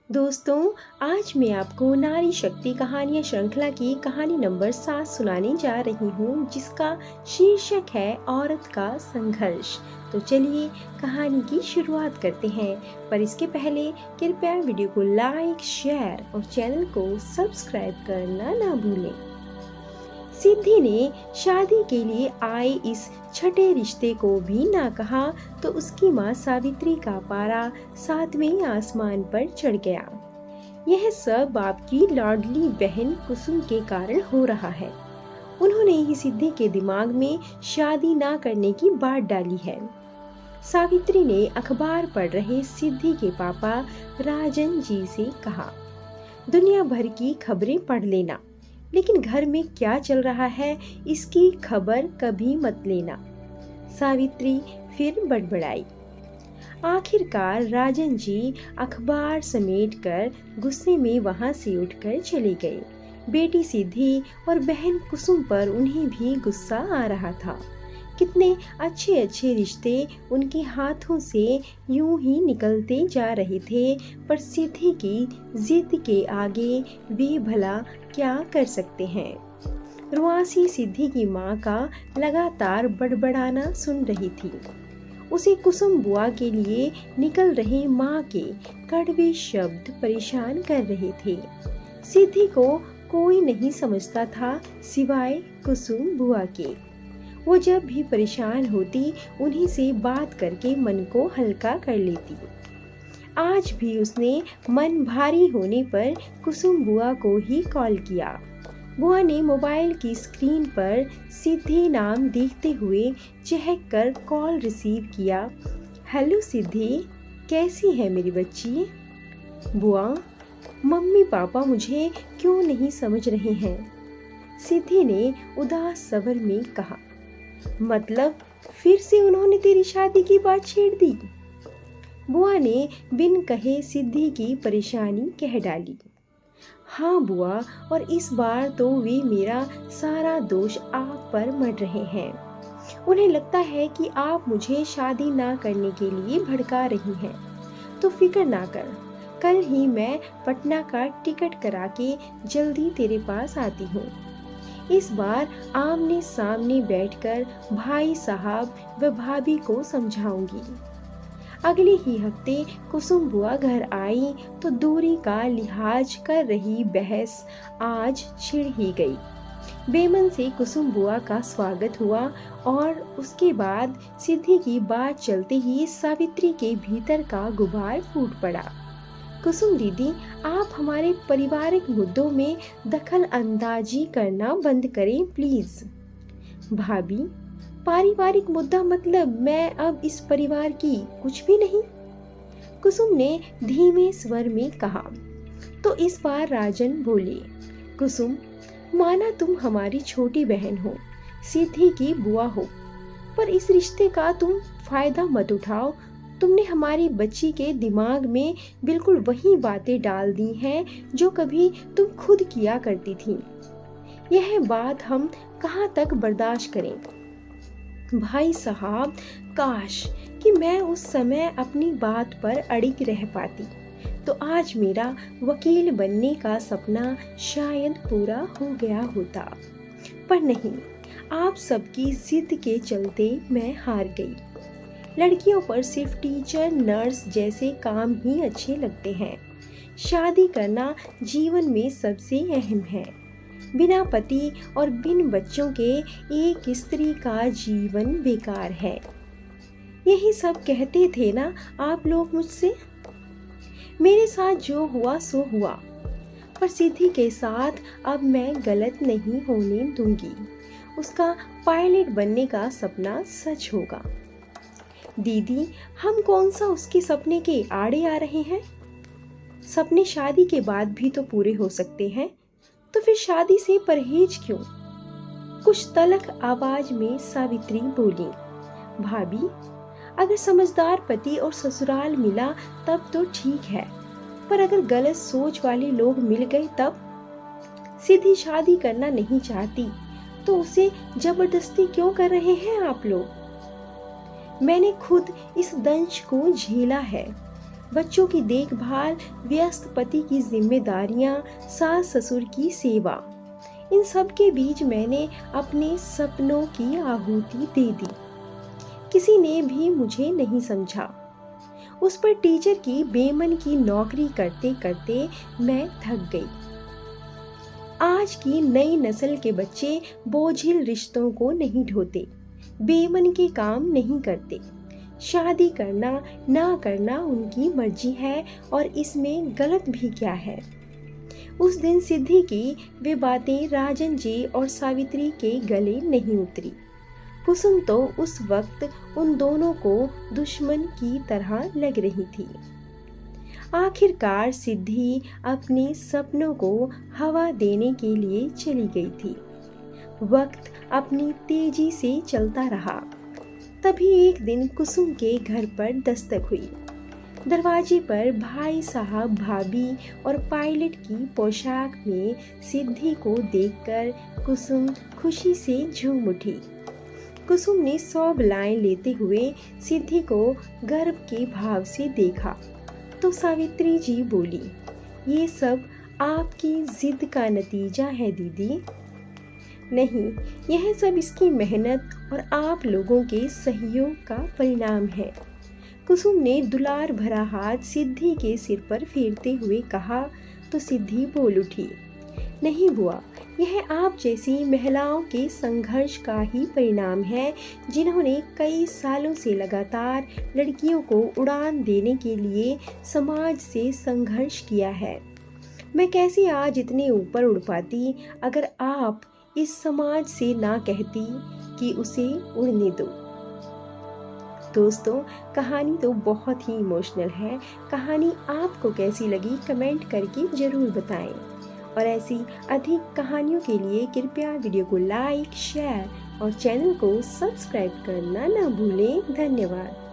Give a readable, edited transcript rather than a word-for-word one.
दोस्तों, आज मैं आपको नारी शक्ति कहानियाँ श्रृंखला की कहानी नंबर 7 सुनाने जा रही हूँ, जिसका शीर्षक है औरत का संघर्ष। तो चलिए कहानी की शुरुआत करते हैं, पर इसके पहले कृपया वीडियो को लाइक, शेयर और चैनल को सब्सक्राइब करना ना भूलें। सिद्धि ने शादी के लिए आए इस छठे रिश्ते को भी ना कहा तो उसकी माँ सावित्री का पारा 7वें आसमान पर चढ़ गया। यह सब आपकी लाडली बहन कुसुम के कारण हो रहा है। उन्होंने ही सिद्धि के दिमाग में शादी ना करने की बात डाली है। सावित्री ने अखबार पढ़ रहे सिद्धि के पापा राजन जी से कहा, दुनिया भर की खबरें पढ़ लेना, लेकिन घर में क्या चल रहा है इसकी खबर कभी मत लेना। सावित्री फिर बड़बड़ाई। आखिरकार राजन जी अखबार समेटकर गुस्से में वहां से उठकर चले गए। बेटी सिद्धि और बहन कुसुम पर उन्हें भी गुस्सा आ रहा था। कितने अच्छे अच्छे रिश्ते उनके हाथों से यूं ही निकलते जा रहे थे, पर सिद्धि की जिद के आगे वे भला क्या कर सकते हैं। रुआसी सिद्धि की माँ का लगातार बड़बड़ाना सुन रही थी। उसे कुसुम बुआ के लिए निकल रहे माँ के कड़वे शब्द परेशान कर रहे थे। सिद्धि को कोई नहीं समझता था सिवाय कुसुम बुआ के। वो जब भी परेशान होती उन्हीं से बात करके मन को हल्का कर लेती। आज भी उसने मन भारी होने पर कुसुम बुआ को ही कॉल किया। बुआ ने मोबाइल की स्क्रीन पर सिद्धि नाम देखते हुए चहक कर कॉल रिसीव किया। हेलो सिद्धि, कैसी है मेरी बच्ची? बुआ, मम्मी पापा मुझे क्यों नहीं समझ रहे हैं? सिद्धि ने उदास स्वर में कहा। मतलब फिर से उन्होंने तेरी शादी की बात छेड़ दी? बुआ ने बिन कहे सिद्धि की परेशानी कह डाली। हाँ बुआ, और इस बार तो वे मेरा सारा दोष आप पर मढ़ रहे हैं। उन्हें लगता है कि आप मुझे शादी ना करने के लिए भड़का रही हैं। तो फिक्र ना कर, कल ही मैं पटना का टिकट करा के जल्दी तेरे पास आती हूँ। इस बार आमने सामने बैठकर भाई साहब व भाभी को समझाऊंगी। अगले ही हफ्ते कुसुम बुआ घर आई तो दूरी का लिहाज कर रही बहस आज छिड़ ही गई। बेमन से कुसुम बुआ का स्वागत हुआ और उसके बाद सिद्धि की बात चलते ही सावित्री के भीतर का गुबार फूट पड़ा। कुसुम दीदी, आप हमारे पारिवारिक मुद्दों में दखल अंदाजी करना बंद करें प्लीज। भाभी, पारिवारिक मुद्दा मतलब मैं अब इस परिवार की कुछ भी नहीं? कुसुम ने धीमे स्वर में कहा। तो इस बार राजन बोले, कुसुम, माना तुम हमारी छोटी बहन हो, सिद्धि की बुआ हो, पर इस रिश्ते का तुम फायदा मत उठाओ। तुमने हमारी बच्ची के दिमाग में बिल्कुल वही बातें डाल दी हैं जो कभी तुम खुद किया करती थी। यह बात हम कहाँ तक बर्दाश्त करें? भाई साहब, काश कि मैं उस समय अपनी बात पर अड़िग रह पाती, तो आज मेरा वकील बनने का सपना शायद पूरा हो गया होता। पर नहीं, आप सबकी जिद के चलते मैं हार गई। लड़कियों पर सिर्फ टीचर, नर्स जैसे काम ही अच्छे लगते हैं। शादी करना जीवन में सबसे अहम है। बिना पति और बिन बच्चों के एक स्त्री का जीवन बेकार है। यही सब कहते थे ना आप लोग मुझसे। मेरे साथ जो हुआ सो हुआ, पर सिद्धि के साथ अब मैं गलत नहीं होने दूंगी। उसका पायलट बनने का सपना सच होगा। दीदी, हम कौन सा उसके सपने के आड़े आ रहे हैं? सपने शादी के बाद भी तो पूरे हो सकते हैं, तो फिर शादी से परहेज क्यों? कुछ तलख आवाज में सावित्री बोली। भाभी, अगर समझदार पति और ससुराल मिला तब तो ठीक है, पर अगर गलत सोच वाले लोग मिल गए तब? सिद्धि शादी करना नहीं चाहती तो उसे जबरदस्ती क्यों कर रहे हैं आप लोग? मैंने खुद इस दंश को झेला है। बच्चों की देखभाल, व्यस्त पति की जिम्मेदारियां, सास ससुर की सेवा, इन सब के बीच मैंने अपने सपनों की आहुति दे दी। किसी ने भी मुझे नहीं समझा। उस पर टीचर की बेमन की नौकरी करते करते मैं थक गई। आज की नई नस्ल के बच्चे बोझिल रिश्तों को नहीं ढोते, बेमन के काम नहीं करते। शादी करना ना करना उनकी मर्जी है और इसमें गलत भी क्या है। उस दिन सिद्धि की वे बातें राजन जी और सावित्री के गले नहीं उतरी। कुसुम तो उस वक्त उन दोनों को दुश्मन की तरह लग रही थी। आखिरकार सिद्धि अपने सपनों को हवा देने के लिए चली गई थी। वक्त अपनी तेजी से चलता रहा। तभी एक दिन कुसुम के घर पर दस्तक हुई। दरवाजे पर भाई साहब, भाभी और पायलट की पोशाक में सिद्धि को देखकर कुसुम खुशी से झूम उठी। कुसुम ने 100 बलाएं लेते हुए सिद्धि को गर्व के भाव से देखा तो सावित्री जी बोली, ये सब आपकी जिद का नतीजा है दीदी। नहीं, यह सब इसकी मेहनत और आप लोगों के सहयोग का परिणाम है। कुसुम ने दुलार भरा हाथ सिद्धि के सिर पर फेरते हुए कहा तो सिद्धि बोल उठी, नहीं बुआ, यह आप जैसी महिलाओं के संघर्ष का ही परिणाम है, जिन्होंने कई सालों से लगातार लड़कियों को उड़ान देने के लिए समाज से संघर्ष किया है। मैं कैसे आज इतने ऊपर उड़ पाती अगर आप इस समाज से ना कहती कि उसे उड़ने दो। दोस्तों, कहानी तो बहुत ही इमोशनल है। कहानी आपको कैसी लगी कमेंट करके ज़रूर बताएं। और ऐसी अधिक कहानियों के लिए कृपया वीडियो को लाइक, शेयर और चैनल को सब्सक्राइब करना ना भूलें। धन्यवाद।